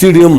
CDM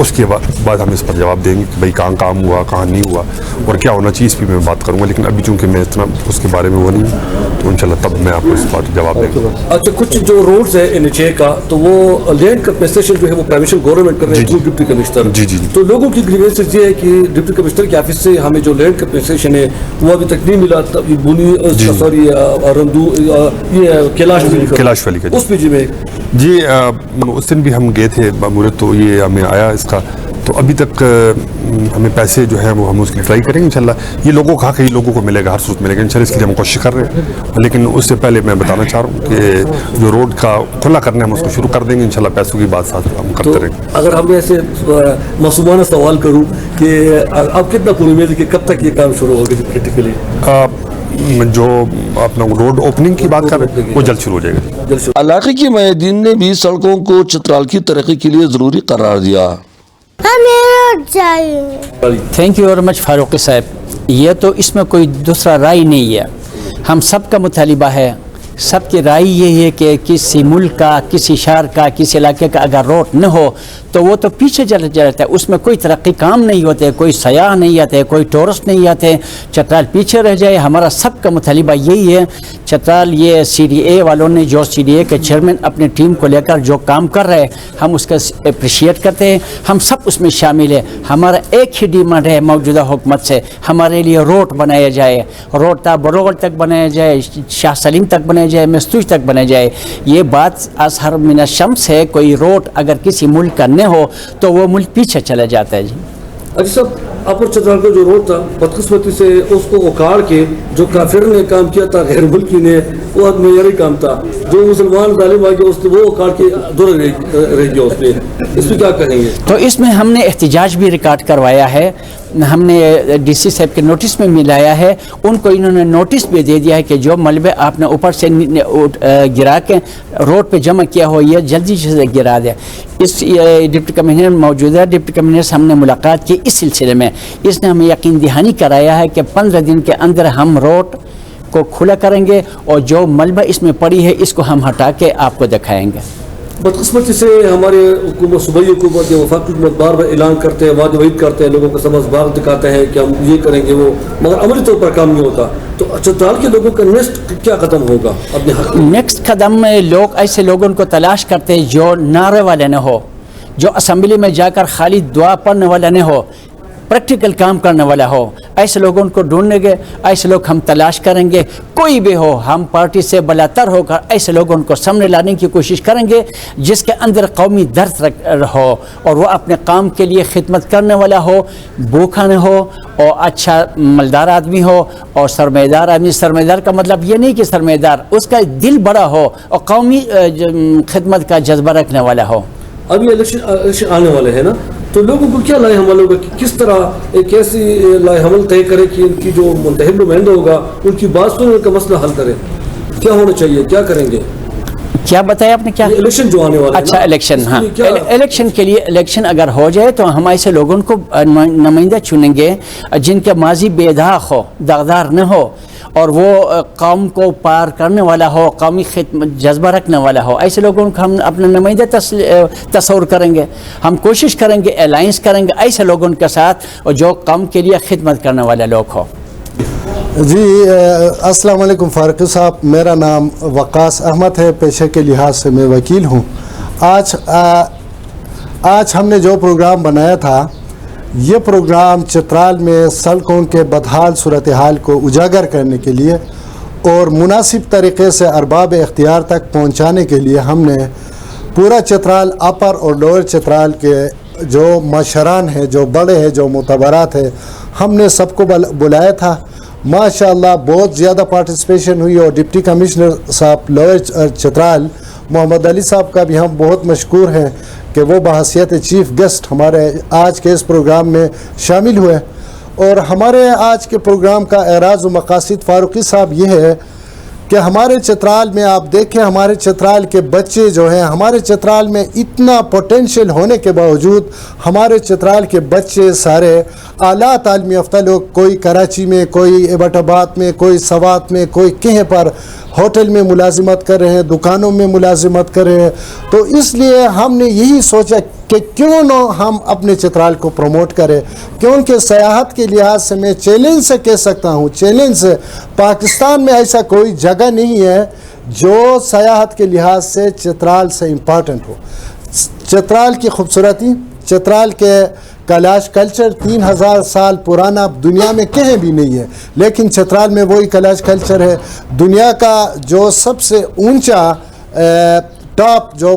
اس کے بعد ہم اس پر جواب دیں گے کہ بھائی کہاں کام ہوا کہاں نہیں ہوا اور کیا ہونا چاہیے، اس پہ میں بات کروں گا. لیکن ابھی چونکہ میں اتنا اس کے بارے میں وہ نہیں ہوں تو انشاءاللہ تب میں آپ کو اس بات جواب دیں گا. اچھا، کچھ جو روڈز ہے NHA کا تو وہ لینڈ کمپنسیشن جو ہے وہ پرمیشن گورنمنٹ کر رہے ہیں ڈپٹی کمشنر. جی جی. تو لوگوں کی گریوینسز یہ ہے کہ ڈپٹی کمشنر کے آفس سے ہمیں جو لینڈ کمپنسیشن ہے وہ ابھی تک نہیں ملا. بونی سوری رندو یہ کیلاش ویلی کا اس پہ جی اس دن بھی ہم گئے تھے مامورت تو یہ ہمیں آیا اس کا. تو ابھی تک ہمیں پیسے جو ہیں وہ ہم اس کی ٹرائی کریں گے انشاءاللہ. یہ لوگوں کا حق ہے، لوگوں کو ملے گا، ہر صورت ملے گا انشاءاللہ. اس کے لیے ہم کوشش کر رہے ہیں. لیکن اس سے پہلے میں بتانا چاہ رہا ہوں کہ جو روڈ کا کھلا کرنا ہے ہم اس کو شروع کر دیں گے انشاءاللہ. پیسوں کی بات ساتھ ہم کرتے رہیں گے. اگر ہم ایسے معصومانہ سوال کروں کہ اب کتنا پوری امید ہے کہ کب تک یہ کام شروع ہوگا پریکٹیکلی؟ جو اپنا روڈ اوپننگ کی بات کر رہے ہیں وہ جلد شروع ہو جائے گا. علاقے کے معیدین نے بھی سڑکوں کو چترال کی ترقی کے لیے ضروری قرار دیا. Thank you very much Farooqui صاحب. یہ تو اس میں کوئی دوسرا رائے نہیں ہے، ہم سب کا مطالبہ ہے، سب کی رائے یہ ہے کہ کسی ملک کا، کسی شہر کا، کسی علاقے کا اگر روڈ نہ ہو تو وہ تو پیچھے چلا جاتا ہے، اس میں کوئی ترقی کام نہیں ہوتے، کوئی سیاح نہیں آتے، کوئی ٹورسٹ نہیں آتے، چترال پیچھے رہ جائے. ہمارا سب کا مطالبہ یہی ہے. چترال یہ CDA والوں نے جو CDA کے چیئرمین اپنی ٹیم کو لے کر جو کام کر رہے ہیں ہم اس کا اپریشیٹ کرتے ہیں، ہم سب اس میں شامل ہیں. ہمارا ایک ہی ڈیمانڈ ہے موجودہ حکومت سے، ہمارے لیے روڈ بنایا جائے، روڈ تا بروغل تک بنایا جائے، شاہ سلیم تک بنایا جائے، مستوج تک بنایا جائے. یہ بات اظہر من الشمس ہے. کوئی روڈ اگر کسی ملک کا نہ ہو تو وہ ملک پیچھے چلا جاتا ہے. جی اچھا صاحب، اپر چترال کا جو روڈ تھا بدقسمتی سے اس کو اکاڑ کے جو کافر نے کام کیا تھا، غیر ملکی نے، وہ حد معیاری کام تھا. جو مسلمان ظالم آ گیا اس نے وہ اکاڑ کے دور رہ گیا. اس میں اس پہ کیا کہیں گے؟ تو اس میں ہم نے احتجاج بھی ریکارڈ کروایا ہے، ہم نے DC صاحب کے نوٹس میں ملایا ہے. ان کو انہوں نے نوٹس بھی دے دیا ہے کہ جو ملبے آپ نے اوپر سے گرا کے روڈ پہ جمع کیا ہو یہ جلدی سے گرا دیں. اس ڈپٹی کمشنر موجودہ ڈپٹی کمشنر سے ہم نے ملاقات کی اس سلسلے میں. اس نے ہمیں یقین دہانی کرایا ہے کہ 15 دن کے اندر ہم روڈ کو کھلا کریں گے اور جو ملبہ اس میں پڑی ہے اس کو ہم ہٹا کے آپ کو دکھائیں گے. بدقسمتی سے ہمارے حکومت، صوبائی حکومت یا وفاقی حکومت بار بار اعلان کرتے ہیں، وعدہ وعید کرتے ہیں، لوگوں کو سبز باغ دکھاتے ہیں کہ ہم یہ کریں گے وہ، مگر عملی طور پر کام نہیں ہوتا. تو چترال کے لوگوں کا نیکسٹ کیا قدم ہوگا اپنے حق میں؟ نیکسٹ قدم میں لوگ ایسے لوگوں کو تلاش کرتے ہیں جو نعرے والے نہ ہو، جو اسمبلی میں جا کر خالی دعا پڑھنے والا نہ ہو، پریکٹیکل کام کرنے والا ہو. ایسے لوگوں کو ڈھونڈیں گے، ایسے لوگ ہم تلاش کریں گے. کوئی بھی ہو، ہم پارٹی سے بلاتر ہو کر ایسے لوگوں کو سامنے لانے کی کوشش کریں گے جس کے اندر قومی درد ہو اور وہ اپنے کام کے لیے خدمت کرنے والا ہو، بھوکا نہ ہو اور اچھا مالدار آدمی ہو. اور سرمایہ آدمی، سرمایہ کا مطلب یہ نہیں کہ سرمایہ اس کا دل بڑا ہو اور قومی خدمت کا جذبہ رکھنے والا ہو. ابھی الیکشن آنے والے ہیں نا، تو لوگوں کو کیا لائے حمل ہوگا، کس طرح ایک ایسی لائے حمل طے کرے کہ ان کی جو منتخب نمائندہ ہوگا ان کی بات سن ان کا مسئلہ حل کرے؟ کیا ہونا چاہیے، کیا کریں گے؟ کیا بتایا آپ نے؟ کیا الیکشن جو آنے والا ہے؟ اچھا الیکشن، ہاں الیکشن کے لیے، الیکشن اگر ہو جائے تو ہم ایسے لوگوں کو نمائندہ چنیں گے جن کا ماضی بے داغ ہو، داغدار نہ ہو اور وہ قوم کو پار کرنے والا ہو، قومی خدمت جذبہ رکھنے والا ہو. ایسے لوگوں کو ہم اپنا نمائندہ تصور کریں گے. ہم کوشش کریں گے، الائنس کریں گے ایسے لوگوں کے ساتھ اور جو قوم کے لیے خدمت کرنے والے لوگ ہو. جی السلام علیکم فاروقی صاحب، میرا نام وقاص احمد ہے، پیشے کے لحاظ سے میں وکیل ہوں. آج ہم نے جو پروگرام بنایا تھا، یہ پروگرام چترال میں سڑکوں کے بدحال صورتحال کو اجاگر کرنے کے لیے اور مناسب طریقے سے ارباب اختیار تک پہنچانے کے لیے ہم نے پورا چترال، اپر اور لوئر چترال کے جو معاشران ہیں، جو بڑے ہیں، جو معتبرات ہیں، ہم نے سب کو بلایا تھا. ماشاءاللہ بہت زیادہ پارٹیسپیشن ہوئی اور ڈپٹی کمشنر صاحب لوئر چترال محمد علی صاحب کا بھی ہم بہت مشکور ہیں کہ وہ بحیثیت چیف گیسٹ ہمارے آج کے اس پروگرام میں شامل ہوئے. اور ہمارے آج کے پروگرام کا اعراض و مقاصد فاروقی صاحب یہ ہے کہ ہمارے چترال میں آپ دیکھیں، ہمارے چترال کے بچے جو ہیں، ہمارے چترال میں اتنا پوٹینشیل ہونے کے باوجود ہمارے چترال کے بچے سارے اعلیٰ تعلیم یافتہ لوگ، کوئی کراچی میں، کوئی ایبٹ آباد میں، کوئی سوات میں، کوئی کہیں پر ہوٹل میں ملازمت کر رہے ہیں، دکانوں میں ملازمت کر رہے ہیں. تو اس لیے ہم نے یہی سوچا کہ کیوں نہ ہم اپنے چترال کو پروموٹ کریں، کیونکہ سیاحت کے لحاظ سے میں چیلنج سے کہہ سکتا ہوں، چیلنج سے پاکستان میں ایسا کوئی جگہ نہیں ہے جو سیاحت کے لحاظ سے چترال سے امپارٹنٹ ہو۔ چترال کی خوبصورتی، چترال کے کیلاش کلچر 3000 سال پرانا دنیا میں کہیں بھی نہیں ہے، لیکن چترال میں وہی کیلاش کلچر ہے۔ دنیا کا جو سب سے اونچا ٹاپ جو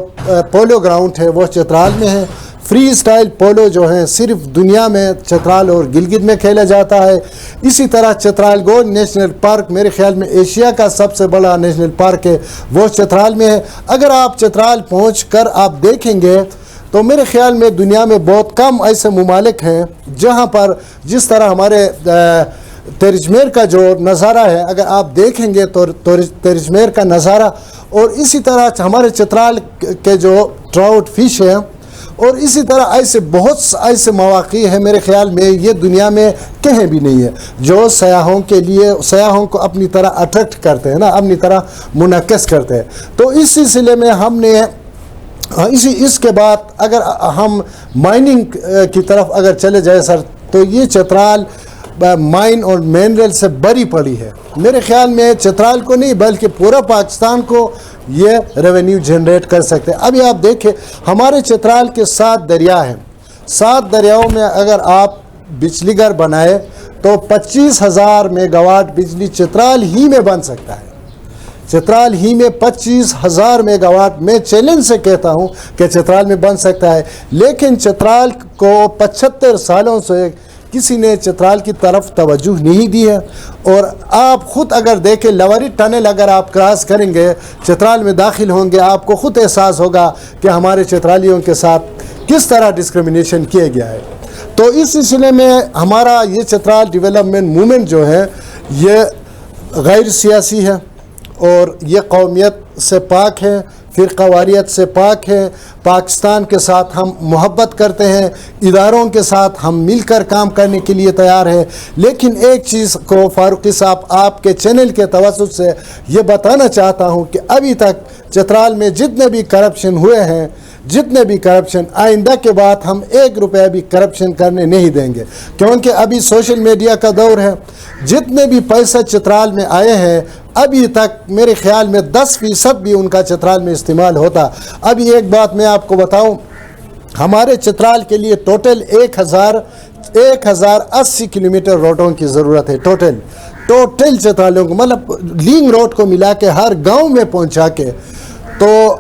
پولو گراؤنڈ ہے وہ چترال میں ہے۔ فری سٹائل پولو جو ہے صرف دنیا میں چترال اور گلگت میں کھیلا جاتا ہے۔ اسی طرح چترال گولڈ نیشنل پارک میرے خیال میں ایشیا کا سب سے بڑا نیشنل پارک ہے، وہ چترال میں ہے۔ اگر آپ چترال پہنچ کر آپ دیکھیں گے تو میرے خیال میں دنیا میں بہت کم ایسے ممالک ہیں جہاں پر جس طرح ہمارے تیرجمیر کا جو نظارہ ہے، اگر آپ دیکھیں گے تو تیرجمیر کا نظارہ، اور اسی طرح ہمارے چترال کے جو ٹراؤٹ فش ہیں، اور اسی طرح ایسے بہت ایسے مواقع ہیں میرے خیال میں یہ دنیا میں کہیں بھی نہیں ہے جو سیاحوں کے لیے، سیاحوں کو اپنی طرح اٹریکٹ کرتے ہیں نا، اپنی طرح منعکس کرتے ہیں۔ تو اس سلسلے میں ہم نے اس کے بعد اگر ہم مائننگ کی طرف اگر چلے جائے سر، تو یہ چترال مائن اور منرل سے بری پڑی ہے۔ میرے خیال میں چترال کو نہیں بلکہ پورا پاکستان کو یہ ریونیو جنریٹ کر سکتے ہیں۔ ابھی آپ دیکھیں ہمارے چترال کے 7 دریا ہیں، 7 دریاؤں میں اگر آپ بجلی گھر بنائے تو 25,000 میگا واٹ بجلی چترال ہی میں بن سکتا ہے۔ چترال ہی میں 25,000 میگا واٹ میں چیلنج سے کہتا ہوں کہ چترال میں بن سکتا ہے، لیکن چترال کو 75 سالوں سے کسی نے چترال کی طرف توجہ نہیں دی ہے۔ اور آپ خود اگر دیکھیں لوری ٹنل اگر آپ کراس کریں گے، چترال میں داخل ہوں گے، آپ کو خود احساس ہوگا کہ ہمارے چترالیوں کے ساتھ کس طرح ڈسکریمنیشن کیا گیا ہے۔ تو اس سلسلے میں ہمارا یہ چترال ڈیولپمنٹ موومنٹ جو ہے یہ غیر سیاسی ہے اور یہ قومیت سے پاک ہے، فرقہ واریت سے پاک ہے۔ پاکستان کے ساتھ ہم محبت کرتے ہیں، اداروں کے ساتھ ہم مل کر کام کرنے کے لیے تیار ہیں۔ لیکن ایک چیز کو فاروقی صاحب آپ کے چینل کے توسط سے یہ بتانا چاہتا ہوں کہ ابھی تک چترال میں جتنے بھی کرپشن ہوئے ہیں، جتنے بھی کرپشن، آئندہ کے بعد ہم 1 روپیہ بھی کرپشن کرنے نہیں دیں گے، کیونکہ ابھی سوشل میڈیا کا دور ہے۔ جتنے بھی پیسہ چترال میں آئے ہیں ابھی تک میرے خیال میں 10% بھی ان کا چترال میں استعمال ہوتا۔ ابھی ایک بات میں آپ کو بتاؤں، ہمارے چترال کے لیے ٹوٹل 1080 کلومیٹر روڈوں کی ضرورت ہے، ٹوٹل چترالوں کو، مطلب لنک روڈ کو ملا کے ہر گاؤں میں پہنچا کے، تو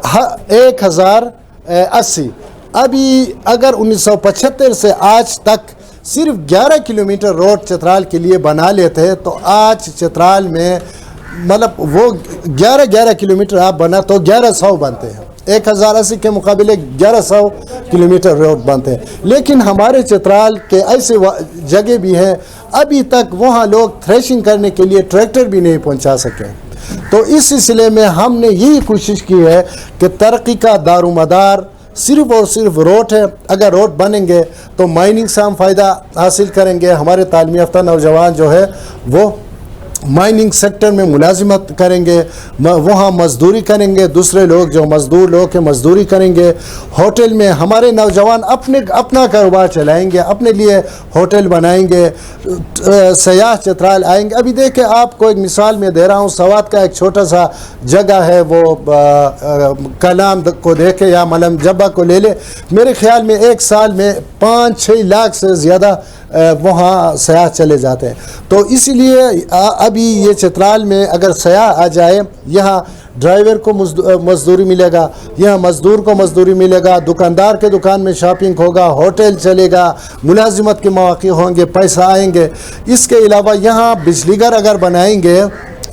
1080۔ ابھی اگر 1975 سے آج تک صرف 11 کلومیٹر روڈ چترال کے لیے بنا لیتے تو آج چترال میں مطلب وہ 11 کلومیٹر آپ بنا تو 1100 بنتے ہیں، 1080 کے مقابلے 1100 کلومیٹر روڈ بنتے ہیں۔ لیکن ہمارے چترال کے ایسے جگہ بھی ہیں ابھی تک وہاں لوگ تھریشنگ کرنے کے لیے ٹریکٹر بھی نہیں پہنچا سکے۔ تو اس سلسلے میں ہم نے یہی کوشش کی ہے کہ ترقی کا دار و مدار صرف اور صرف روڈ ہے۔ اگر روڈ بنیں گے تو مائننگ سے ہم فائدہ حاصل کریں گے، ہمارے تعلیم یافتہ نوجوان جو ہے وہ مائننگ سیکٹر میں ملازمت کریں گے، وہاں مزدوری کریں گے، دوسرے لوگ جو مزدور لوگ ہیں مزدوری کریں گے، ہوٹل میں ہمارے نوجوان اپنا کاروبار چلائیں گے، اپنے لیے ہوٹل بنائیں گے، سیاح چترال آئیں گے۔ ابھی دیکھیں آپ کو ایک مثال میں دے رہا ہوں، سوات کا ایک چھوٹا سا جگہ ہے، وہ کلام کو دیکھے یا ملم جبہ کو لے لے، میرے خیال میں ایک سال میں 5-6 لاکھ سے زیادہ وہاں سیاح چلے جاتے ہیں۔ تو اسی لیے ابھی یہ چترال میں اگر سیاح آ جائے، یہاں ڈرائیور کو مزدوری ملے گا، یہاں مزدور کو مزدوری ملے گا، دکاندار کے دکان میں شاپنگ ہوگا، ہوٹل چلے گا، ملازمت کے مواقع ہوں گے، پیسہ آئیں گے۔ اس کے علاوہ یہاں بجلی گھر اگر بنائیں گے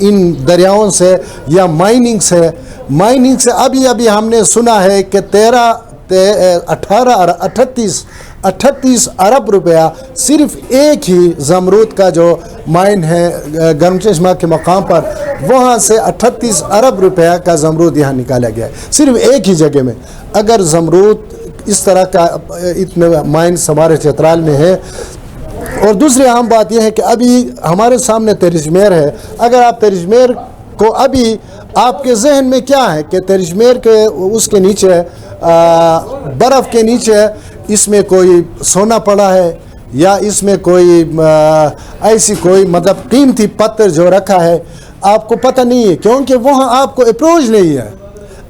ان دریاؤں سے یا مائننگ سے ابھی ہم نے سنا ہے کہ 38 ارب روپیہ صرف ایک ہی زمرود کا جو مائن ہے گرم چشمہ کے مقام پر، وہاں سے 38 ارب روپیہ کا زمرود یہاں نکالا گیا ہے صرف ایک ہی جگہ میں۔ اگر زمرود اس طرح کا اتنے مائنس ہمارے چترال میں ہے۔ اور دوسری اہم بات یہ ہے کہ ابھی ہمارے سامنے تیرجمیر ہے، اگر آپ تیرجمیر کو ابھی آپ کے ذہن میں کیا ہے کہ ترجمیر کے اس کے نیچے برف کے نیچے اس میں کوئی سونا پڑا ہے یا اس میں کوئی ایسی کوئی مطلب قیمتی پتھر جو رکھا ہے، آپ کو پتہ نہیں ہے، کیونکہ وہاں آپ کو اپروچ نہیں ہے۔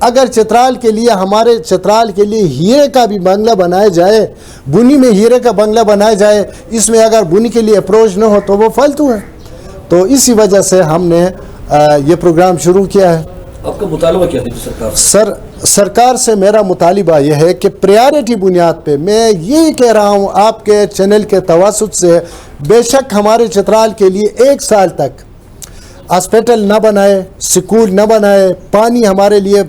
اگر چترال کے لیے، ہمارے چترال کے لیے ہیرے کا بھی بنگلہ بنایا جائے، بنی میں ہیرے کا بنگلہ بنایا جائے، اس میں اگر بنی کے لیے اپروچ نہ ہو تو وہ فالتو ہے۔ تو اسی وجہ سے ہم نے یہ پروگرام شروع کیا ہے۔ آپ کا مطالبہ کیا ہے سرکار سے؟ سرکار سے میرا مطالبہ یہ ہے کہ پریارٹی بنیاد پہ میں یہی کہہ رہا ہوں آپ کے چینل کے توسط سے، بے شک ہمارے چترال کے لیے 1 سال تک ہاسپٹل نہ بنائے، سکول نہ بنائے، پانی ہمارے لیے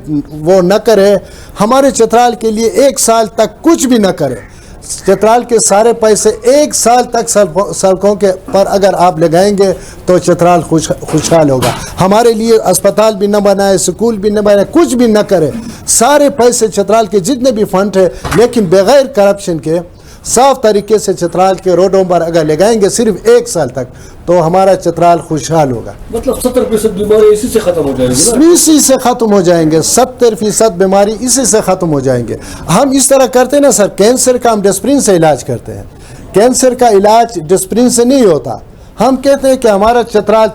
وہ نہ کرے، ہمارے چترال کے لیے 1 سال تک کچھ بھی نہ کرے۔ چترال کے سارے پیسے 1 سال تک سڑکوں کے پر اگر آپ لگائیں گے تو چترال خوشحال ہوگا۔ ہمارے لیے اسپتال بھی نہ بنائے، سکول بھی نہ بنائے، کچھ بھی نہ کرے، سارے پیسے چترال کے جتنے بھی فنڈ ہیں لیکن بغیر کرپشن کے صاف طریقے سے چترال کے روڈوں پر اگر لگائیں گے صرف 1 سال تک تو ہمارا چترال خوشحال ہوگا۔ مطلب 70% بیماری اسی سے ختم ہو جائیں گی؟ اسی سے ختم ہو جائیں گے، 70% بیماری اسی سے ختم ہو جائیں گے۔ ہم اس طرح کرتے ہیں نا سر، کینسر کا ہم ڈسپرین سے علاج کرتے ہیں، کینسر کا علاج ڈسپرین سے نہیں ہوتا۔ ہم کہتے ہیں کہ ہمارا چترال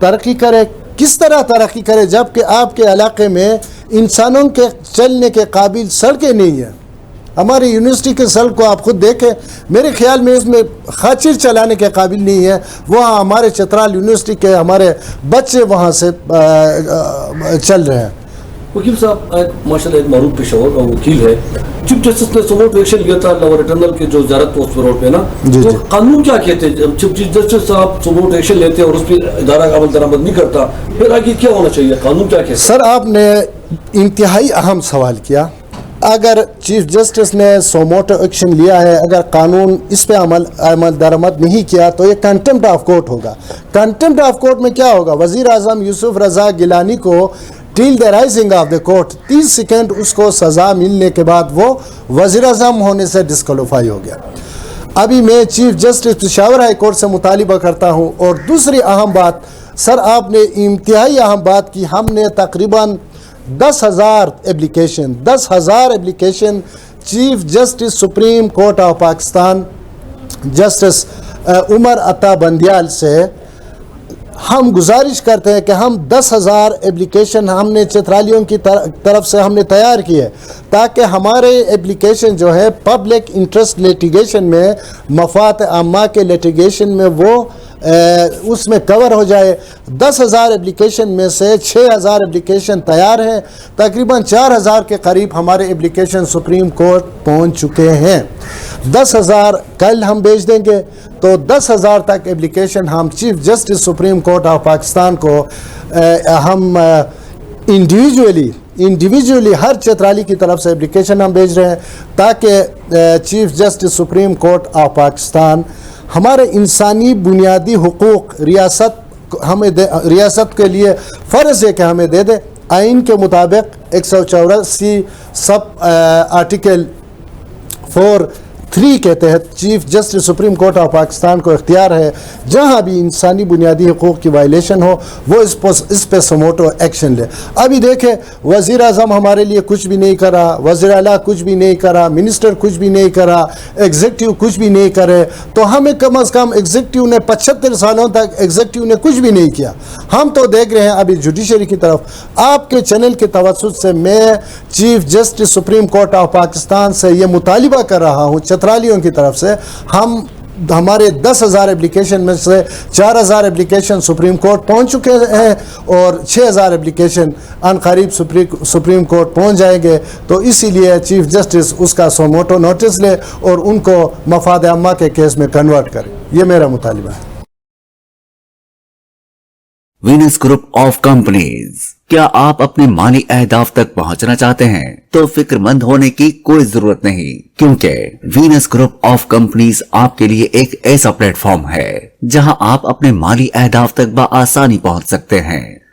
ترقی کرے، کس طرح ترقی کرے جبکہ آپ کے علاقے میں انسانوں کے چلنے کے قابل سڑکیں نہیں ہیں۔ ہماری یونیورسٹی کے سڑک کو آپ خود دیکھیں، میرے خیال میں اس میں خاچر چلانے کے قابل نہیں ہے۔ وہاں ہمارے چترال یونیورسٹی کے ہمارے بچے وہاں سے چل رہے ہیں۔ وکیل صاحب ماشاءاللہ ایک معروف پیشہ ور وکیل ہے، چیف جسٹس نے سموٹ ایکشن لیا تھا لاہور ریٹرنل کے جو زیارت پوسٹ روڈ پہ نا، تو قانون کیا کہتے ہیں جب چیف جسٹس صاحب سموٹ ایکشن لیتے ہیں اور اس پہ ادارہ عمل درآمد نہیں کرتا، پھر آگے کیا ہونا چاہیے؟ قانون کیا کہتے ہیں؟ سر آپ نے انتہائی اہم سوال کیا۔ اگر چیف جسٹس نے سوموٹو ایکشن لیا ہے، اگر قانون اس پہ عمل درآمد نہیں کیا تو یہ کنٹمپٹ آف کورٹ ہوگا۔ کنٹمپٹ آف کورٹ میں کیا ہوگا؟ وزیر اعظم یوسف رضا گیلانی کو till the rising of the court 30 second اس کو سزا ملنے کے بعد وہ وزیر اعظم ہونے سے ڈسکوالیفائی ہو گیا۔ ابھی میں chief justice Peshawar high court سے مطالبہ کرتا ہوں۔ اور دوسری اہم بات سر، آپ نے انتہائی اہم بات کی، ہم نے تقریباً 10,000 application chief justice supreme court of Pakistan justice Umar Ata Bandial سے ہم گزارش کرتے ہیں کہ ہم 10,000 ایپلیکیشن ہم نے چترالیوں کی طرف سے ہم نے تیار کی ہے تاکہ ہمارے ایپلیکیشن جو ہے پبلک انٹرسٹ لیٹیگیشن میں، مفاد عامہ کے لیٹیگیشن میں وہ اس میں کور ہو جائے۔ 10,000 ایپلیکیشن میں سے 6,000 ایپلیکیشن تیار ہیں، تقریباً 4,000 کے قریب ہمارے ایپلیکیشن سپریم کورٹ پہنچ چکے ہیں۔ 10,000 کل ہم بھیج دیں گے تو 10,000 تک ایپلیکیشن ہم chief justice supreme court of Pakistan کو ہم انڈیویجولی ہر چترالی کی طرف سے ایپلیکیشن ہم بھیج رہے ہیں تاکہ chief justice supreme court of Pakistan ہمارے انسانی بنیادی حقوق ریاست کے لیے فرض ہے کہ ہمیں دے دے۔ آئین کے مطابق 184 سب آرٹیکل 4(3) کے تحت chief justice supreme court of Pakistan کو اختیار ہے جہاں بھی انسانی بنیادی حقوق کی وائلیشن ہو وہ اس پہ سموٹو ایکشن لے۔ ابھی دیکھیں وزیر اعظم ہمارے لیے کچھ بھی نہیں کرا، وزیر اعلیٰ کچھ بھی نہیں کرا، منسٹر کچھ بھی نہیں کرا، ایگزیکٹو کچھ بھی نہیں کرے، تو ہمیں کم از کم ایگزیکٹو نے 75 سالوں تک ایگزیکٹو نے کچھ بھی نہیں کیا۔ ہم تو دیکھ رہے ہیں ابھی جوڈیشری کی طرف۔ آپ کے چینل کے توسط سے میں chief justice supreme court of Pakistan سے یہ مطالبہ کر رہا ہوں چترالیوں کی طرف سے، ہمارے 10,000 ایپلیکیشن میں سے 4,000 ایپلیکیشن سپریم کورٹ پہنچ چکے ہیں اور 6,000 ایپلیکیشن عنقریب سپریم کورٹ پہنچ جائیں گے، تو اسی لیے چیف جسٹس اس کا سوموٹو نوٹس لے اور ان کو مفاد عامہ کے کیس میں کنورٹ کرے۔ یہ میرا مطالبہ ہے۔ وینس گروپ آف کمپنیز، کیا آپ اپنے مالی اہداف تک پہنچنا چاہتے ہیں تو فکر مند ہونے کی کوئی ضرورت نہیں، کیونکہ وینس گروپ آف کمپنیز آپ کے لیے ایک ایسا پلیٹ فارم ہے جہاں آپ اپنے مالی اہداف تک بآسانی پہنچ سکتے ہیں۔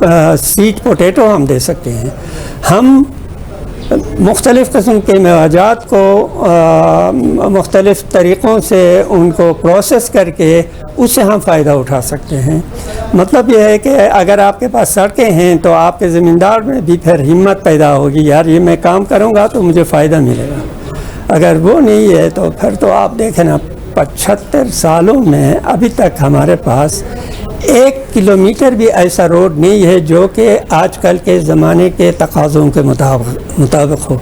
سویٹ پوٹیٹو ہم دے سکتے ہیں. ہم مختلف قسم کے میوجات کو مختلف طریقوں سے ان کو پروسیس کر کے اس سے ہم فائدہ اٹھا سکتے ہیں. مطلب یہ ہے کہ اگر آپ کے پاس سڑکیں ہیں تو آپ کے زمیندار میں بھی پھر ہمت پیدا ہوگی, یار یہ میں کام کروں گا تو مجھے فائدہ ملے گا. اگر وہ نہیں ہے تو پھر تو آپ دیکھیں نا 75 سالوں میں ابھی تک ہمارے پاس 1 کلومیٹر بھی ایسا روڈ نہیں ہے جو کہ آج کل کے زمانے کے تقاضوں کے مطابق ہو.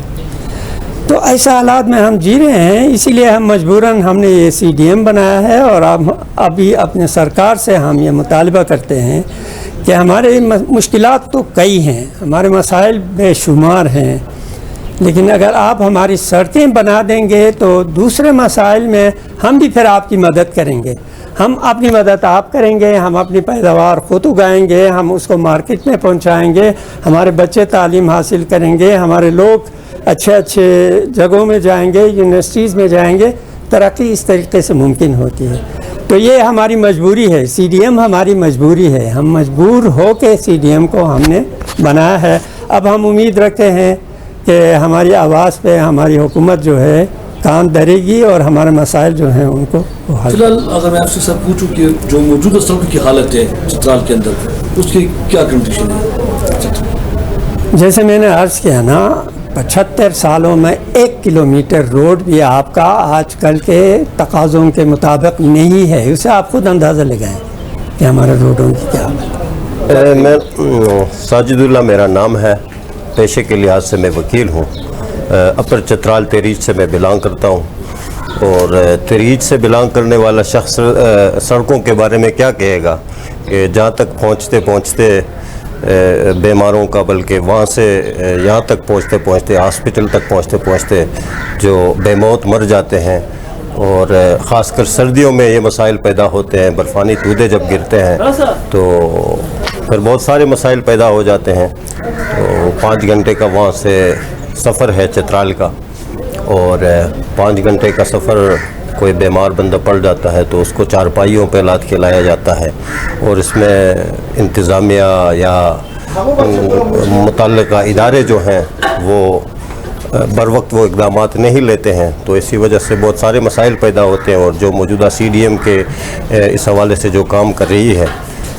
تو ایسا حالات میں ہم جی رہے ہیں, اسی لیے ہم مجبوراً ہم نے یہ CDM بنایا ہے اور ابھی اپنے سرکار سے ہم یہ مطالبہ کرتے ہیں کہ ہمارے مشکلات تو کئی ہیں, ہمارے مسائل بے شمار ہیں, لیکن اگر آپ ہماری سڑکیں بنا دیں گے تو دوسرے مسائل میں ہم بھی پھر آپ کی مدد کریں گے. ہم اپنی مدد آپ کریں گے, ہم اپنی پیداوار خود اگائیں گے, ہم اس کو مارکیٹ میں پہنچائیں گے, ہمارے بچے تعلیم حاصل کریں گے, ہمارے لوگ اچھے جگہوں میں جائیں گے, یونیورسٹیز میں جائیں گے. ترقی اس طریقے سے ممکن ہوتی ہے. تو یہ ہماری مجبوری ہے, CDM ہماری مجبوری ہے, ہم مجبور ہو کے CDM کو ہم نے بنایا ہے. اب ہم امید رکھتے ہیں کہ ہماری آواز پہ ہماری حکومت جو ہے کان دھرے گی اور ہمارے مسائل جو ہیں ان کو فی الحال اگر میں آپ سے سر پوچھوں کہ جو موجودہ سڑک کی حالت ہے چترال کے اندر, اس کی کیا کنڈیشن ہے؟ جیسے میں نے عرض کیا نا, 75 سالوں میں 1 کلومیٹر روڈ بھی آپ کا آج کل کے تقاضوں کے مطابق نہیں ہے. اسے آپ خود اندازہ لگائیں کہ ہمارے روڈوں کی کیا حالت ہے. میں ساجد اللہ میرا نام ہے, پیشے کے لحاظ سے میں وکیل ہوں. اپر چترال تیریج سے میں بلانگ کرتا ہوں, اور تیریج سے بلانگ کرنے والا شخص سڑکوں کے بارے میں کیا کہے گا کہ جہاں تک پہنچتے بیماروں کا, بلکہ وہاں سے یہاں تک پہنچتے ہاسپٹل تک پہنچتے جو بے موت مر جاتے ہیں. اور خاص کر سردیوں میں یہ مسائل پیدا ہوتے ہیں, برفانی تودے جب گرتے ہیں تو پھر بہت سارے مسائل پیدا ہو جاتے ہیں. تو 5 گھنٹے کا وہاں سے سفر ہے چترال کا, اور 5 گھنٹے کا سفر کوئی بیمار بندہ پڑ جاتا ہے تو اس کو چارپائیوں پہ لاد کے لایا جاتا ہے, اور اس میں انتظامیہ یا متعلقہ ادارے جو ہیں وہ بر وقت وہ اقدامات نہیں لیتے ہیں. تو اسی وجہ سے بہت سارے مسائل پیدا ہوتے ہیں, اور جو موجودہ CDM کے اس حوالے سے جو کام کر رہی ہے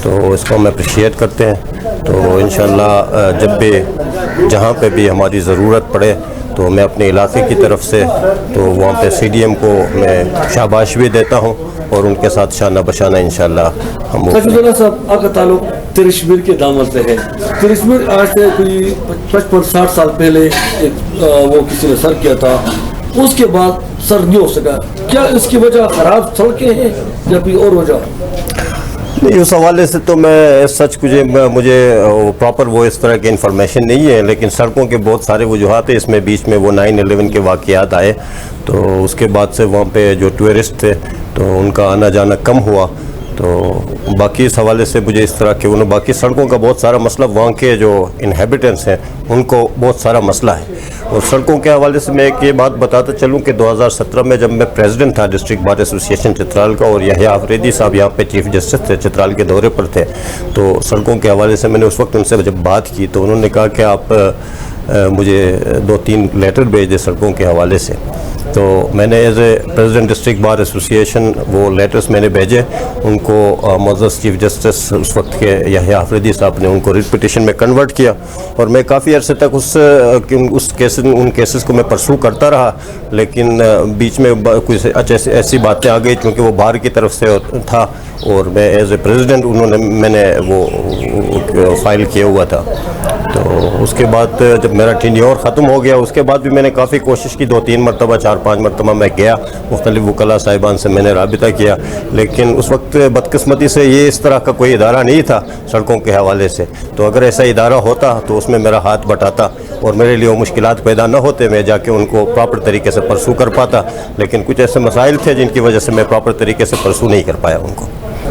تو اس کو ہم اپریشیٹ کرتے ہیں. تو انشاءاللہ جب بھی جہاں پہ بھی ہماری ضرورت پڑے تو میں اپنے علاقے کی طرف سے تو وہاں پہ CDM کو میں شاباش بھی دیتا ہوں, اور ان کے ساتھ شانہ بشانہ انشاءاللہ ہم صاحب آپ کا تعلق ترشمیر کے دامن سے ہے. ترشمیر آج سے کوئی 55-60 سال پہلے وہ کسی نے سر کیا تھا, اس کے بعد سر نہیں ہو سکا. کیا اس کی وجہ خراب سڑکیں ہیں یا کوئی اور وجہ؟ نہیں, اس حوالے سے تو میں سچ مجھے پراپر وہ اس طرح کی انفارمیشن نہیں ہے, لیکن سڑکوں کے بہت سارے وجوہات ہیں. اس میں بیچ میں وہ 9/11 کے واقعات آئے, تو اس کے بعد سے وہاں پہ جو ٹورسٹ تھے تو ان کا آنا جانا کم ہوا. تو باقی اس حوالے سے مجھے اس طرح کہ باقی سڑکوں کا بہت سارا مسئلہ, وہاں کے جو انہیبیٹنٹس ہیں ان کو بہت سارا مسئلہ ہے. اور سڑکوں کے حوالے سے میں ایک یہ بات بتاتا چلوں کہ 2017 میں جب میں پریزیڈنٹ تھا ڈسٹرکٹ بار ایسوسیشن چترال کا, اور یحییٰ آفریدی صاحب یہاں پہ چیف جسٹس تھے, چترال کے دورے پر تھے, تو سڑکوں کے حوالے سے میں نے اس وقت ان سے جب بات کی تو انہوں نے کہا کہ آپ مجھے 2-3 لیٹر بھیج دیں سڑکوں کے حوالے سے. تو میں نے as a president district bar association وہ لیٹرز میں نے بھیجے ان کو. معزز چیف جسٹس اس وقت کے یحییٰ آفریدی صاحب نے ان کو ریٹ پٹیشن میں کنورٹ کیا, اور میں کافی عرصے تک ان کیسز کو میں پرسو کرتا رہا, لیکن بیچ میں کچھ ایسی باتیں آ گئی کیونکہ وہ باہر کی طرف سے تھا, اور میں ایز اے پریزیڈنٹ میں نے وہ فائل کیا ہوا تھا. تو اس کے بعد جب میرا ٹینیور ختم ہو گیا اس کے بعد بھی میں نے کافی کوشش کی, 2-3 مرتبہ 4-5 مرتبہ میں گیا, مختلف وکلاء صاحبان سے میں نے رابطہ کیا, لیکن اس وقت بدقسمتی سے یہ اس طرح کا کوئی ادارہ نہیں تھا سڑکوں کے حوالے سے. تو اگر ایسا ادارہ ہوتا تو اس میں میرا ہاتھ بٹاتا اور میرے لیے وہ مشکلات پیدا نہ ہوتے, میں جا کے ان کو پراپر طریقے سے پرسو کر پاتا, لیکن کچھ ایسے مسائل تھے جن کی وجہ سے میں پراپر طریقے سے پرسو نہیں کر پایا ان کو.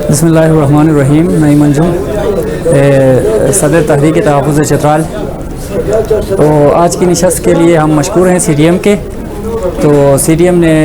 بسم اللہ الرحمن الرحیم. میں منجم, صدر تحریک تحفظ چترال. تو آج کی نشست کے لیے ہم مشکور ہیں CDM کے. تو CDM نے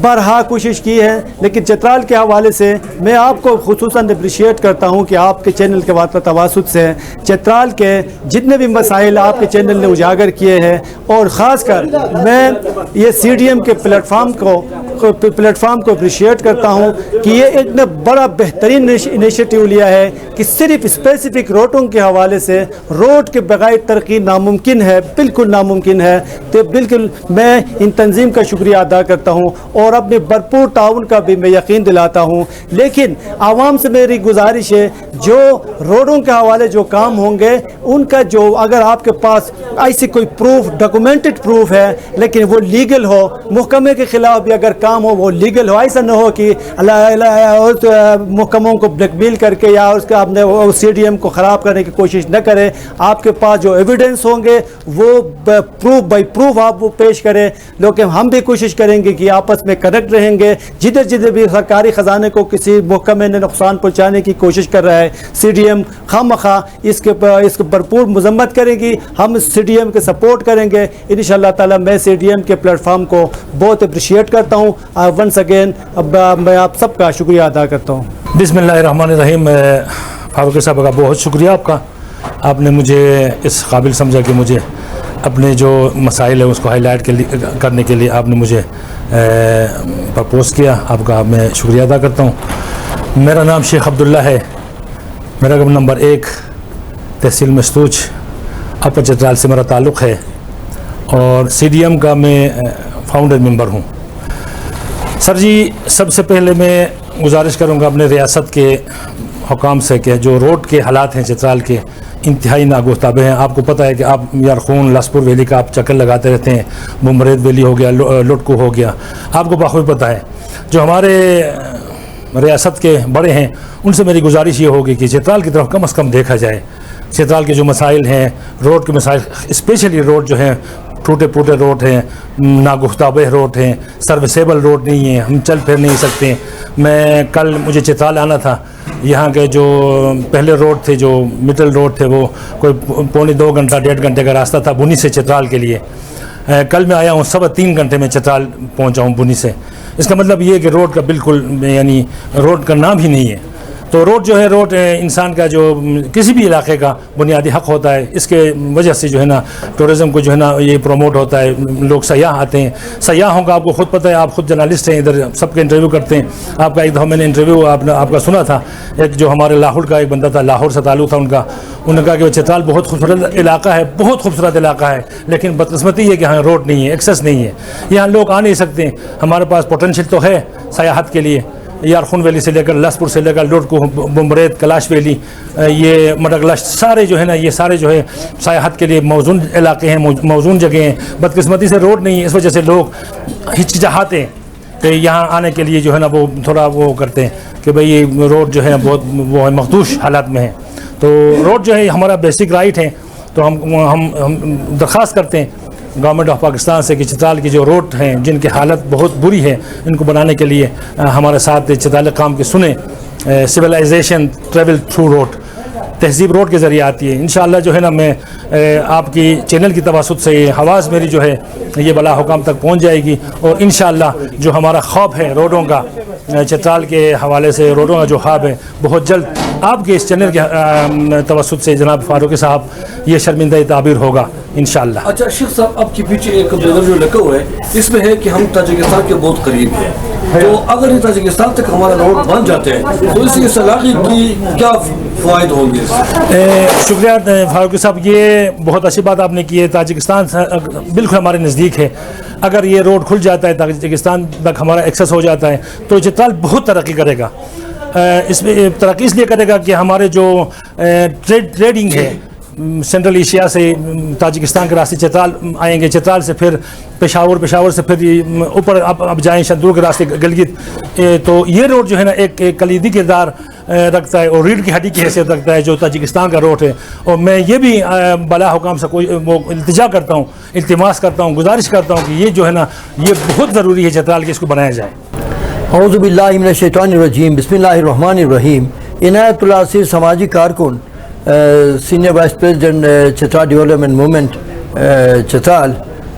بارہا کوشش کی ہے، لیکن چترال کے حوالے سے میں آپ کو خصوصاً اپریشیٹ کرتا ہوں کہ آپ کے چینل کے تواسط سے چترال کے جتنے بھی مسائل آپ کے چینل نے اجاگر کیے ہیں، اور خاص کر میں یہ سی ڈی ایم کے پلیٹ فارم کو اپریشیٹ کرتا ہوں کہ یہ ایک نے بڑا بہترین انیشیٹو لیا ہے کہ صرف اسپیسیفک روٹوں کے حوالے سے روڈ کے بغیر ترقی ناممکن ہے، بالکل ناممکن ہے۔ تو بالکل میں ان تنظیم کا شکریہ ادا کرتا ہوں اور اپنے بھرپور تعاون کا بھی میں یقین دلاتا ہوں، لیکن عوام سے میری گزارش ہے جو روڈوں کے حوالے جو کام ہوں گے ان کا جو اگر آپ کے پاس ایسی کوئی پروف ڈاکومنٹڈ پروف ہے لیکن وہ لیگل ہو، محکمے کے خلاف بھی اگر کام ہو وہ لیگل ہو، ایسا نہ ہو کہ محکموں کو بلیک میل کر کے یا اس کا اپنے سی ڈی ایم کو خراب کرنے کی کوشش نہ کرے۔ آپ کے پاس جو ایویڈنس ہوں گے وہ پروف بائی پروف آپ وہ پیش کریں، لیکن ہم بھی کوشش کریں گے کہ آپس میں کنیکٹ رہیں گے۔ جدھر جدھر بھی سرکاری خزانے کو کسی محکمے نے نقصان پہنچانے کی کوشش کر رہا ہے، سی ڈی ایم خواہ اس کے بھرپور مذمت کرے گی، ہم سی ڈی ایم کے سپورٹ کریں گے انشاءاللہ تعالی۔ میں سی ڈی ایم کے پلیٹ فارم کو بہت اپریشیٹ کرتا ہوں۔ ونس اگین میں آپ سب کا شکریہ ادا کرتا ہوں۔ بسم اللہ الرحمن الرحیم۔ فاروقی صاحب کا بہت شکریہ آپ کا، آپ نے مجھے اس قابل سمجھا کہ مجھے اپنے جو مسائل ہیں اس کو ہائی لائٹ کرنے کے لیے آپ نے مجھے پرپوز کیا، آپ کا میں شکریہ ادا کرتا ہوں۔ میرا نام شیخ عبداللہ ہے، میرا گھر نمبر 1 تحصیل مستوچ اپر چترال سے میرا تعلق ہے، اور سی ڈی ایم کا میں فاؤنڈر ممبر ہوں۔ سر جی، سب سے پہلے میں گزارش کروں گا اپنے ریاست کے حکام سے کہ جو روڈ کے حالات ہیں چترال کے انتہائی ناگفتابہ ہیں۔ آپ کو پتہ ہے کہ آپ یارخون لاسپور ویلی کا آپ چکر لگاتے رہتے ہیں، بمرید ویلی ہو گیا، لٹکو ہو گیا، آپ کو بخوبی پتہ ہے۔ جو ہمارے ریاست کے بڑے ہیں ان سے میری گزارش یہ ہوگی کہ چترال کی طرف کم از کم دیکھا جائے۔ چترال کے جو مسائل ہیں، روڈ کے مسائل، اسپیشلی روڈ جو ہیں ٹوٹے پھوٹے روڈ ہیں، ناگفتابہ روڈ ہیں، سروسیبل روڈ نہیں ہیں، ہم چل پھر نہیں سکتے۔ میں کل مجھے چترال آنا تھا، یہاں کے جو پہلے روڈ تھے، جو مڈل روڈ تھے، وہ کوئی پونے 2 گھنٹہ 1.5 گھنٹے کا راستہ تھا بنی سے چترال کے لیے۔ کل میں آیا ہوں 3.25 گھنٹے میں چترال پہنچا ہوں بنی سے۔ اس کا مطلب یہ ہے کہ روڈ کا بالکل یعنی روڈ کا نام ہی نہیں ہے۔ تو روڈ جو ہے، روڈ انسان کا جو کسی بھی علاقے کا بنیادی حق ہوتا ہے، اس کے وجہ سے جو ہے نا ٹورزم کو جو ہے نا یہ پروموٹ ہوتا ہے، لوگ سیاح آتے ہیں۔ سیاحوں کا آپ کو خود پتہ ہے، آپ خود جرنلسٹ ہیں، ادھر سب کے انٹرویو کرتے ہیں۔ آپ کا ایک دفعہ میں نے انٹرویو آپ کا سنا تھا، ایک جو ہمارے لاہور کا ایک بندہ تھا، لاہور سے تعلق تھا ان کا، انہوں نے کہا کہ وہ چترال بہت خوبصورت علاقہ ہے، بہت خوبصورت علاقہ ہے، لیکن بدقسمتی ہے کہ یہاں روڈ نہیں ہے، ایکسیس نہیں ہے، یہاں لوگ آ نہیں سکتے۔ ہمارے پاس پوٹینشیل تو ہے سیاحت کے لیے، یارخون ویلی سے لے کر لاسپور سے لے کر لوٹکو، بمرید، کلاش ویلی، یہ مڈگلش، سارے جو ہے نا، یہ سارے جو ہے سیاحت کے لیے موزون علاقے ہیں، موزون جگہ ہیں۔ بدقسمتی سے روڈ نہیں ہے، اس وجہ سے لوگ ہچکچاہتے ہیں کہ یہاں آنے کے لیے جو ہے نا وہ تھوڑا وہ کرتے ہیں کہ بھئی یہ روڈ جو ہے بہت وہ ہے مخدوش حالات میں ہے۔ تو روڈ جو ہے ہمارا بیسک رائٹ ہے، تو ہم درخواست کرتے ہیں گورنمنٹ آف پاکستان سے کہ چترال کی جو روڈ ہیں جن کی حالت بہت بری ہے، ان کو بنانے کے لیے ہمارے ساتھ چترال کام کی سنیں۔ سویلائزیشن ٹریول تھرو روڈ، تہذیب روڈ کے ذریعے آتی ہے۔ انشاءاللہ جو ہے نا میں آپ کی چینل کی تواسط سے یہ آواز میری جو ہے یہ بلا حکام تک پہنچ جائے گی، اور انشاءاللہ جو ہمارا خواب ہے روڈوں کا، چترال کے حوالے سے روڈوں کا جو خواب ہے، بہت جلد آپ کے اس چینل کے توسط سے جناب فاروقی صاحب یہ شرمندہ تعبیر ہوگا انشاءاللہ۔ اچھا شیخ صاحب، آپ کے پیچھے ایک بینر جو لگا ہوا ہے، اس میں ہے کہ ہم تاجکستان کے بہت قریب ہیں، تو اگر یہ تاجکستان تک ہمارا روڈ بن جاتے ہیں تو اس علاقے کی کیا فوائد ہوں گے؟ شکریہ فاروقی صاحب، یہ بہت اچھی بات آپ نے کی ہے۔ تاجکستان بالکل ہمارے نزدیک ہے، اگر یہ روڈ کھل جاتا ہے، تاجکستان تک ہمارا ایکسیس ہو جاتا ہے تو چترال بہت ترقی کرے گا۔ اس میں ترقی اس لیے کرے گا کہ ہمارے جو ٹریڈنگ ہے سینٹرل ایشیا سے تاجکستان کے راستے چترال آئیں گے، چترال سے پھر پشاور سے پھر اوپر اب جائیں شندور کے راستے گلگت، تو یہ روڈ جو ہے نا ایک کلیدی کردار رکھتا ہے اور ریڑھ کی ہڈی کی حیثیت رکھتا ہے جو تاجکستان کا روڈ ہے۔ اور میں یہ بھی بلا حکام سے کوئی التجا کرتا ہوں، التماس کرتا ہوں، گزارش کرتا ہوں کہ یہ جو ہے نا یہ بہت ضروری ہے چترال کے اس کو بنایا جائے۔ اعوذ باللہ من الشیطان الرجیم، بسم اللہ الرحمن الرحیم۔ عنایت اللہ عصیر سماجی کارکن، senior vice president Chitral development movement Chitral,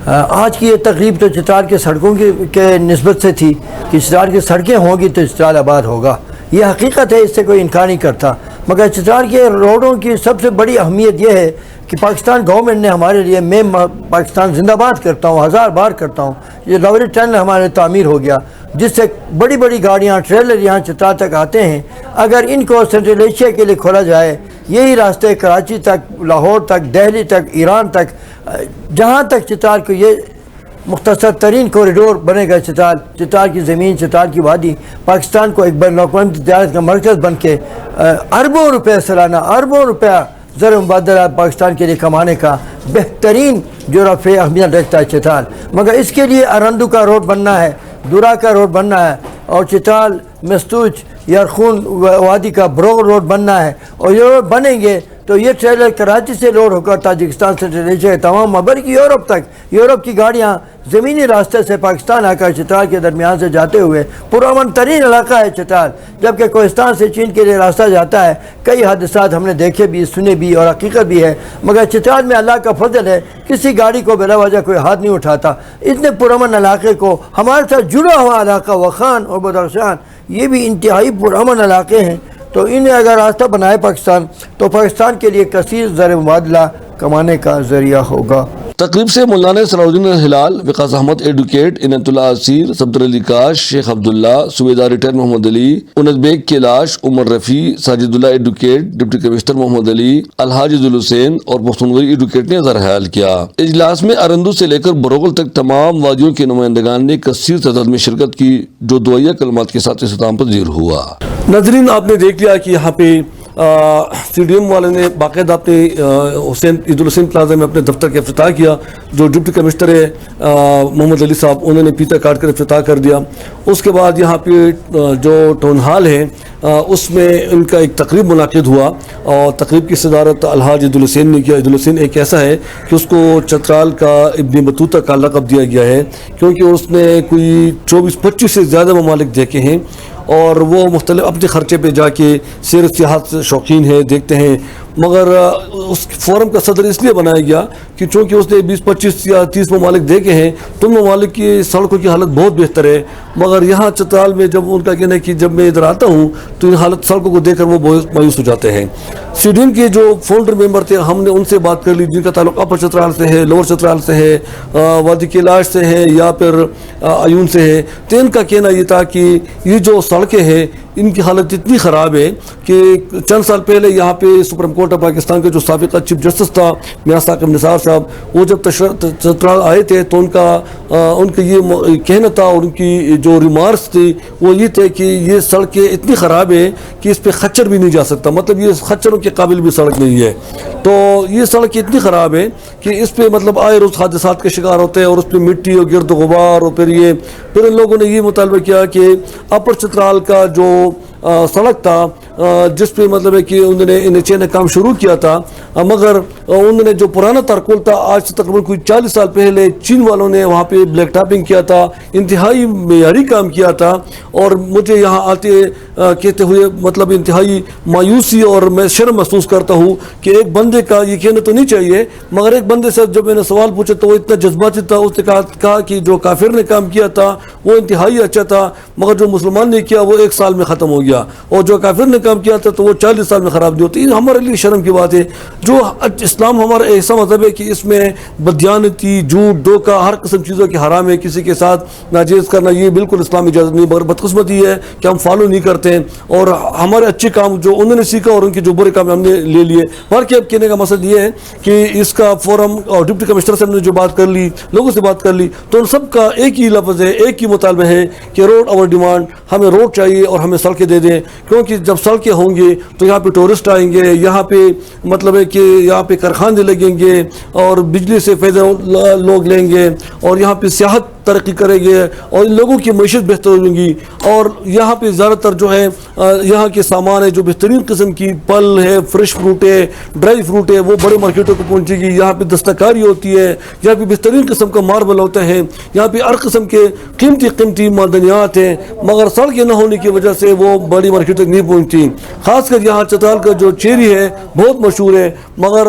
آج کی یہ تقریب تو چترال کے سڑکوں کے نسبت سے تھی کہ چترال کی سڑکیں ہوں گی تو چترال آباد ہوگا. یہ حقیقت ہے, اس سے کوئی انکار نہیں کرتا. مگر چترال کے روڈوں کی سب سے بڑی اہمیت یہ ہے کہ پاکستان گورنمنٹ نے ہمارے لیے, میں پاکستان زندہ باد کرتا ہوں, 1000 بار کرتا ہوں, یہ لوری ٹنل ہمارے تعمیر ہو گیا جس سے بڑی بڑی گاڑیاں ٹریلر یہاں چترال تک آتے ہیں. اگر ان کو سینٹرل ایشیا کے لیے کھولا جائے, یہی راستے کراچی تک, لاہور تک, دہلی تک, ایران تک, جہاں تک چترال کو یہ مختصر ترین کوریڈور بنے گا, چترال کی زمین, چترال کی وادی پاکستان کو ایک بین الاقوامی تجارت کا مرکز بن کے اربوں روپے سالانہ, اربوں روپیہ زر مبادلہ پاکستان کے لیے کمانے کا بہترین جغرافیائی اہمیت رکھتا ہے چترال. مگر اس کے لیے ارندو کا روڈ بننا ہے, دورا کا روڈ بننا ہے, اور چترال مستوچ یارخون وادی کا بروغ روڈ بننا ہے. اور یہ روڈ بنیں گے تو یہ ٹریلر کراچی سے لوڈ ہو کر تاجکستان سے ایشیا تمام مبرق یورپ تک, یورپ کی گاڑیاں زمینی راستے سے پاکستان آ کر چترال کے درمیان سے جاتے ہوئے, پرامن ترین علاقہ ہے چترال, جبکہ کوہستان سے چین کے لیے راستہ جاتا ہے. کئی حادثات ہم نے دیکھے بھی, سنے بھی اور حقیقت بھی ہے. مگر چترال میں اللہ کا فضل ہے, کسی گاڑی کو بلا وجہ کوئی ہاتھ نہیں اٹھاتا. اتنے پرامن علاقے کو, ہمارے ساتھ جڑا ہوا علاقہ وخان اور بدخشان, یہ بھی انتہائی پرامن علاقے ہیں. تو انہیں اگر راستہ بنائے پاکستان تو پاکستان کے لیے کثیر زر مبادلہ کمانے کا ذریعہ ہوگا. تقریب سے مولانا صلاح الدین ہلال, وقاص احمد ایڈوکیٹ, عنایت اللہ اسیر, صفدر علی کاش, شیخ عبداللہ, صوبیدار ریٹائر محمد علی, انس بیگ کیلاش, عمر رفیع, ساجد اللہ ایڈوکیٹ, ڈپٹی کمشنر محمد علی, الحاج ذوالحسین اور مختنوری ایڈوکیٹ نے اظہار خیال کیا. اجلاس میں ارندو سے لے کر بروغل تک تمام وادیوں کے نمائندگان نے کثیر تعداد میں شرکت کی, جو دعائیہ کلمات کے ساتھ اختتام پذیر ہوا. ناظرین, آپ نے دیکھ لیا کہ یہاں پہ سی ڈی ایم والے نے باقاعدہ اپنے عید الحسین پلازا میں اپنے دفتر کا افتتاح کیا. جو ڈپٹی کمشنر ہے محمد علی صاحب, انہوں نے پیتا کاٹ کر افتتاح کر دیا. اس کے بعد یہاں پہ جو ٹاؤن ہال ہے اس میں ان کا ایک تقریب منعقد ہوا, اور تقریب کی صدارت الحاج عید الحسین نے کیا. عید الحسین ایک ایسا ہے کہ اس کو چترال کا ابن بطوطہ کا لقب دیا گیا ہے, کیونکہ اس نے کوئی 24-25 سے زیادہ ممالک دیکھے ہیں, اور وہ مختلف اپنے خرچے پہ جا کے سیر سیاحت شوقین ہے, دیکھتے ہیں. مگر اس فورم کا صدر اس لیے بنایا گیا کہ چونکہ اس نے 20-25 یا 30 ممالک دیکھے ہیں, تو ان ممالک کی سڑکوں کی حالت بہت بہتر ہے. مگر یہاں چترال میں جب ان کا کہنا ہے کہ جب میں ادھر آتا ہوں تو ان حالت سڑکوں کو دیکھ کر وہ بہت مایوس ہو جاتے ہیں. سی ڈی ایم کے جو فاؤنڈر ممبر تھے, ہم نے ان سے بات کر لی, جن کا تعلق اپر چترال سے ہے, لوور چترال سے ہے, وادی کیلاش سے ہے یا پھر عیون سے ہے. تو ان کا کہنا یہ تھا کہ یہ جو سڑکیں ہیں ان کی حالت اتنی خراب ہے کہ چند سال پہلے یہاں پہ سپریم کورٹ آف پاکستان کے جو سابقہ چیف جسٹس تھا میاں ثاقب نثار صاحب, وہ جب چترال آئے تھے تو ان کا یہ کہنا تھا, اور ان کی جو ریمارکس تھی وہ یہ تھے کہ یہ سڑکیں اتنی خراب ہے کہ اس پہ خچر بھی نہیں جا سکتا, مطلب یہ خچروں کے قابل بھی سڑک نہیں ہے. تو یہ سڑک اتنی خراب ہے کہ اس پہ مطلب آئے روز حادثات کے شکار ہوتے ہیں, اور اس پہ مٹی اور گرد و غبار. اور پھر ان لوگوں نے یہ مطالبہ کیا کہ اپر چترال کا جو سڑک تھا جس پہ مطلب ہے کہ انہوں نے NHA نے کام شروع کیا تھا, مگر انہوں نے جو پرانا ترکل تھا آج سے تقریباً کوئی 40 سال پہلے چین والوں نے وہاں پہ بلیک ٹاپنگ کیا تھا, انتہائی معیاری کام کیا تھا. اور مجھے یہاں آتے کہتے ہوئے مطلب انتہائی مایوسی اور میں شرم محسوس کرتا ہوں کہ ایک بندے کا یہ کہنا تو نہیں چاہیے, مگر ایک بندے سے جب میں نے سوال پوچھا تو وہ اتنا جذباتی تھا. اس نے کہا کہ جو کافر نے کام کیا تھا وہ انتہائی اچھا تھا, مگر جو مسلمان نے کیا وہ 1 سال میں ختم ہو گیا, اور جو کافر نے کام کیا تھا تو وہ 40 سال میں خراب نہیں ہوتی. ہمارے لیے شرم کی بات ہے. جو اسلام ہمارا ایسا مذہب ہے کہ اس میں بدیانتی, جھوٹ, دھوکہ, ہر قسم چیزوں کی حرام ہے. کسی کے ساتھ ناجائز کرنا یہ بالکل اسلام اجازت نہیں, مگر بدقسمتی ہے کہ ہم فالو نہیں کرتے ہیں, اور ہمارے اچھے کام جو انہوں نے سیکھا اور ان کے جو برے کام ہم نے لے لیے. باقی اب کہنے کا مقصد یہ ہے کہ اس کا فورم اور ڈپٹی کمشنر صاحب نے جو بات کر لی, لوگوں سے بات کر لی, تو ان سب کا ایک ہی لفظ ہے, ایک ہی مطالبہ ہے کہ روڈ اور ڈیمانڈ, ہمیں روڈ چاہیے اور ہمیں سڑکیں دے دیں. کیونکہ جب سڑکیں ہوں گی تو یہاں پہ ٹورسٹ آئیں گے, یہاں پہ مطلب ہے کہ یہاں پہ کارخانے لگیں گے, اور بجلی سے فائدہ لوگ لیں گے, اور یہاں پہ سیاحت ترقی کرے گے, اور ان لوگوں کی معیشت بہتر ہوگی. اور یہاں پہ زیادہ تر جو ہے یہاں کے سامان ہے جو بہترین قسم کی پل ہے, فریش فروٹ ہے, ڈرائی فروٹ ہے, وہ بڑے مارکیٹوں کو پہنچے گی. یہاں پہ دستکاری ہوتی ہے, یہاں پہ بہترین قسم کا ماربل ہوتا ہے, یہاں پہ ہر قسم کے قیمتی معدنیات ہیں, مگر سڑکیں نہ ہونے کی وجہ سے وہ بڑی مارکیٹ تک نہیں پہنچتی. خاص کر یہاں چترال کا جو چیری ہے بہت مشہور ہے, مگر